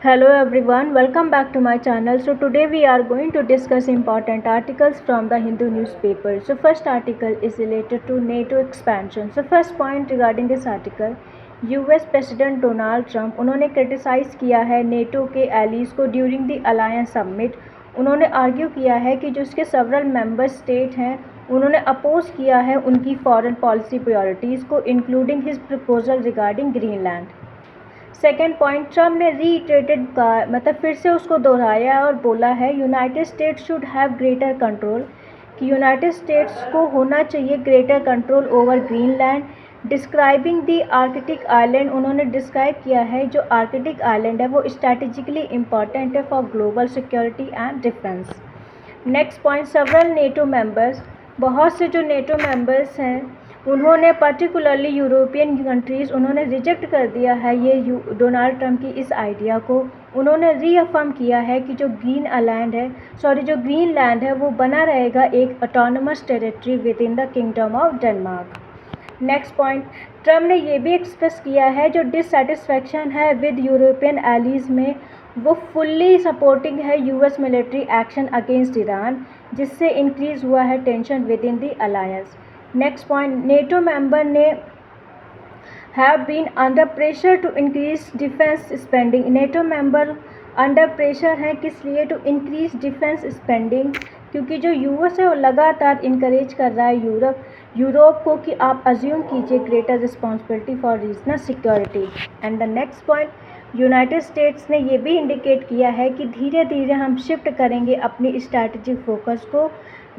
Hello everyone, welcome back to my channel. So today we are going to discuss important articles from the Hindu newspaper. So first article is related to NATO expansion. So first point regarding this article, US President Donald Trump उन्होंने criticise किया है NATO के allies को during the alliance summit. उन्होंने argue किया है कि जो उसके सेवरल मेंबर स्टेट हैं उन्होंने अपोज किया है उनकी फॉरेन पॉलिसी प्रायोरिटीज़ को including his proposal regarding Greenland. Second point, Trump ने रीइटरेटेड का मतलब फिर से उसको दोहराया और बोला है United States should have greater control, कि यूनाइटेड स्टेट्स को होना चाहिए greater control over Greenland. Describing the Arctic island, उन्होंने डिस्क्राइब किया है जो आर्कटिक आइलैंड है वो स्ट्रैटेजिकली इम्पॉर्टेंट है for global security and defence. Next point, several NATO members, बहुत से जो नेटो मेंबर्स हैं उन्होंने पर्टिकुलरली यूरोपियन कंट्रीज़ उन्होंने रिजेक्ट कर दिया है ये डोनाल्ड ट्रम्प की इस आइडिया को। उन्होंने रीअफर्म किया है कि जो जो ग्रीनलैंड है वो बना रहेगा एक autonomous territory with in the kingdom of Denmark. Next point, Trump ने ये भी एक्सप्रेस किया है जो डिससेटिस्फैक्शन है विद यूरोपियन एलीज में वो फुल्ली सपोर्टिंग है US military action against Iran, जिससे इंक्रीज़ हुआ है tension within the alliance. Next point, NATO member ने have been under pressure to increase defence spending. NATO member under pressure है किस लिए? टू इंक्रीज डिफेंस स्पेंडिंग, क्योंकि जो US है वो लगातार इंकरेज कर रहा है यूरोप को कि आप अज्यूम कीजिए greater responsibility for regional security. And the next point, United states ने ये भी इंडिकेट किया है कि धीरे धीरे हम शिफ्ट करेंगे अपनी स्ट्रैटेजिक फोकस को,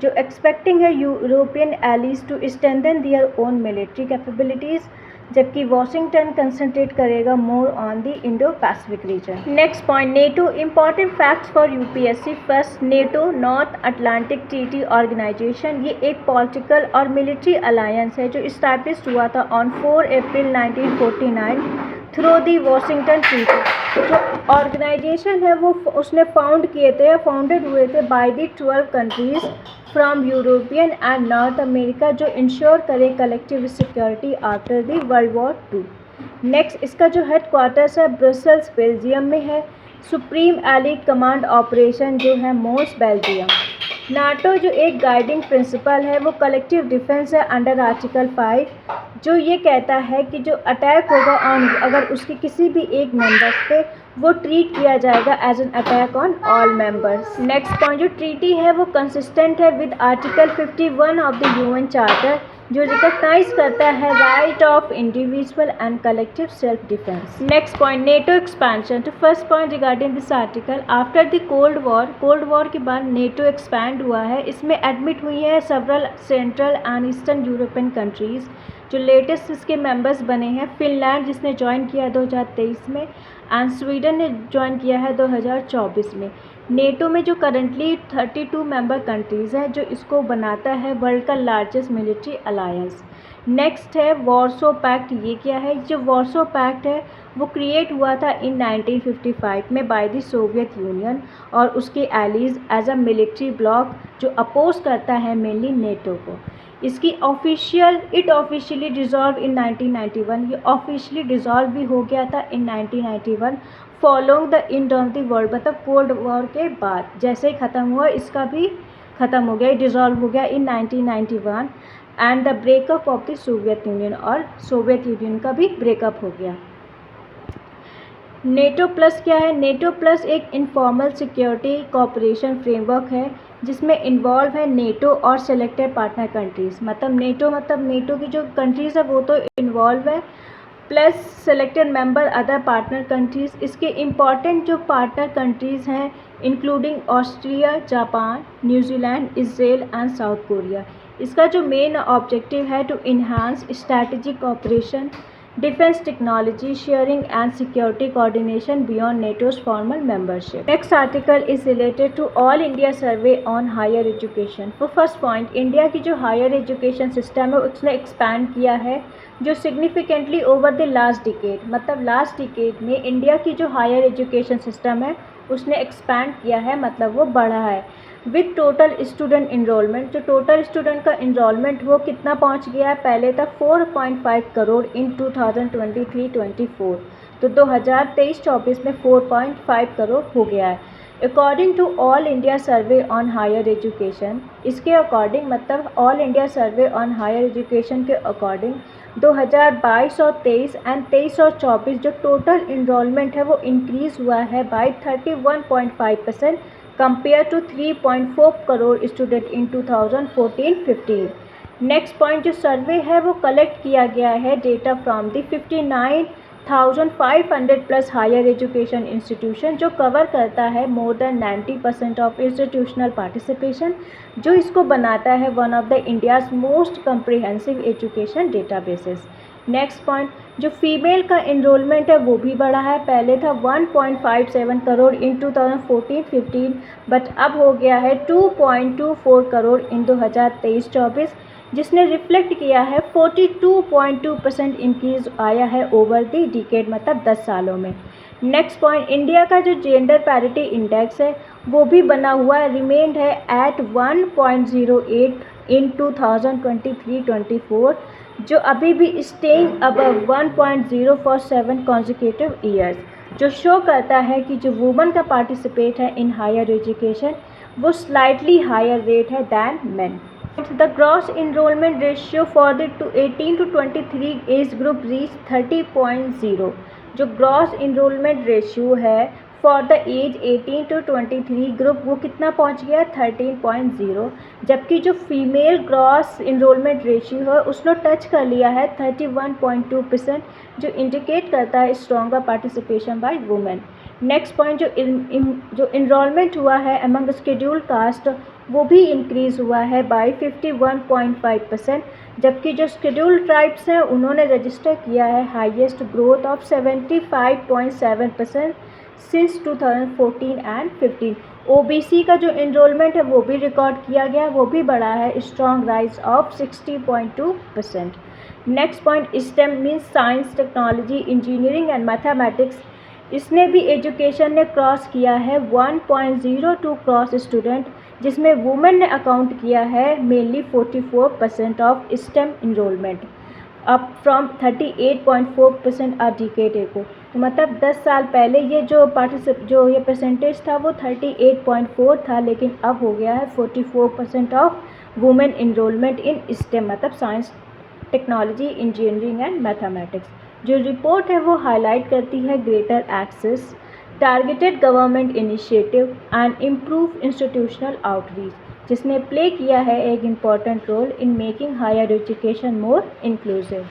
जो एक्सपेक्टिंग है European allies to strengthen their own military capabilities, जबकि वॉशिंगटन कंसंट्रेट करेगा more on the Indo Pacific region. Next point, NATO important facts for UPSC. First, NATO North Atlantic Treaty Organization, ये एक political और military alliance है जो establish हुआ था on 4 April 1949 through the Washington treaty. जो organisation है वो उसने फाउंडेड हुए थे by the 12 countries from European and north America, जो इंश्योर करे collective security after the world war II। Next, इसका जो हेड क्वार्टर्स है ब्रसेल्स बेल्जियम में है। सुप्रीम एलीट कमांड ऑपरेशन जो है मोस बेल्जियम। नाटो जो एक गाइडिंग प्रिंसिपल है वो कलेक्टिव डिफेंस है अंडर आर्टिकल 5, जो ये कहता है कि जो अटैक होगा ऑन अगर उसके किसी भी एक मेंबर्स पे वो ट्रीट किया जाएगा as an attack on all members. Next point, जो ट्रीटी है वो कंसिस्टेंट है with article 51 of the UN charter, जो रिकॉग्नाइज करता है right of individual and collective self defence. Next point, NATO expansion. तो first point regarding this article, after the cold war के बाद नेटो एक्सपैंड हुआ है। इसमें एडमिट हुई है several central and eastern European countries. जो लेटेस्ट इसके मेंबर्स बने हैं फिनलैंड जिसने ज्वाइन किया 2023 में, एंड स्वीडन ने ज्वाइन किया है 2024 में। नेटो में जो करंटली 32 मेंबर कंट्रीज़ हैं, जो इसको बनाता है वर्ल्ड का लार्जेस्ट मिलिट्री अलायंस। नेक्स्ट है वॉर्सो पैक्ट। ये क्या है? जो वॉर्सो पैक्ट है वो क्रिएट हुआ था इन 1955 में बाय द सोवियत यूनियन और उसके allies as a military bloc जो अपोज करता है मेनली नेटो को। इसकी ऑफिशियली डिज़ोल्व इन 1991। ये ऑफिशियली डिज़ोल्व भी हो गया था इन 1991 following the end of the world, मतलब कोल्ड वॉर के बाद जैसे ही ख़त्म हुआ इसका भी ख़त्म हो गया, डिज़ोल्व हो गया इन 1991 and the breakup of the Soviet Union, और सोवियत यूनियन का भी ब्रेकअप हो गया। नेटो प्लस क्या है? नेटो प्लस एक इनफॉर्मल सिक्योरिटी कोऑपरेशन फ्रेमवर्क है जिसमें इन्वॉल्व है नेटो और सेलेक्टेड पार्टनर कंट्रीज़। मतलब नेटो की जो कंट्रीज़ है वो तो इन्वॉल्व है, plus selected member other partner countries. इसके इम्पॉर्टेंट जो पार्टनर कंट्रीज़ हैं including Austria, Japan, New Zealand, Israel and south Korea. इसका जो मेन ऑब्जेक्टिव है to enhance strategic cooperation, defence technology sharing and security coordination beyond NATO's formal membership. Next article is related to all India survey on higher education. For first point, India की जो higher education system है उसने expand किया है जो significantly over the last decade, मतलब last decade में India की जो हायर एजुकेशन सिस्टम है उसने एक्सपैंड किया है, मतलब वो बढ़ा है। विद टोटल स्टूडेंट इनरोलमेंट, जो टोटल स्टूडेंट का इनरोलमेंट वो कितना पहुंच गया है? पहले था 4.5 करोड़ इन 2023-24, तो 2023-24 में 4.5 करोड़ हो गया है। According to all India survey on higher education, इसके अकॉर्डिंग मतलब all India survey on higher education के अकॉर्डिंग 2022 और 23 एंड 23 और 24 जो टोटल इनरोलमेंट है वो इंक्रीज़ हुआ है by 31.5% compare to 3.4 crore student in 2014-15। Next point जो सर्वे है वो कलेक्ट किया गया है data from the 59,500 plus higher education institution, जो कवर करता है more than 90% of institutional participation, जो इसको बनाता है one of the India's most comprehensive education databases. Next point जो फीमेल का इनरोलमेंट है वो भी बढ़ा है। पहले था 1.57 करोड़ इन 2014-15 बट अब हो गया है 2.24 करोड़ इन 2023-24, जिसने रिफ्लेक्ट किया है 42.2% इंक्रीज़ आया है ओवर दी डिकेड, मतलब 10 सालों में। नेक्स्ट पॉइंट इंडिया का जो जेंडर पैरिटी इंडेक्स है वो भी बना हुआ है, रिमेंड है एट 1.08 इन 2023-24, जो अभी भी staying above 1.0 for 7 consecutive years, जो शो करता है कि जो वुमेन का पार्टिसिपेट है इन हायर एजुकेशन वो स्लाइटली हायर रेट है than men. The gross enrollment ratio for the 18 to 23 age group reach 30.0, जो ग्रॉस इनरोलमेंट रेशियो है for the age 18 to 23 group वो कितना पहुंच गया 13.0, जबकि जो फीमेल ग्रॉस इनरोलमेंट रेशियो है उसने टच कर लिया है 31.2%, जो इंडिकेट करता है stronger participation by women. Next point जो इनरोलमेंट हुआ है अमंग शेड्यूल्ड कास्ट वो भी इंक्रीज़ हुआ है बाय 51.5%, जबकि जो शेड्यूल्ड ट्राइब्स हैं उन्होंने रजिस्टर किया है highest growth of 75.7% since 2014 and 15। OBC का जो इनरोलमेंट है वो भी रिकॉर्ड किया गया, वो भी बढ़ा है strong rise of 60.2%। Next point STEM means science, technology, engineering and mathematics, इसने भी एजुकेशन ने क्रॉस किया है 1.02 क्रॉस स्टूडेंट, जिसमें वुमेन ने अकाउंट किया है mainly 44% of STEM enrolment, up from 38.4% a decade ago. तो मतलब 10 साल पहले ये जो परसेंटेज था वो 38.4 था, लेकिन अब हो गया है 44% of women enrolment in STEM, मतलब science, technology, engineering and mathematics. जो रिपोर्ट है वो हाईलाइट करती है greater access, targeted government initiative and improve institutional outreach, जिसने प्ले किया है एक important role in making higher education more inclusive.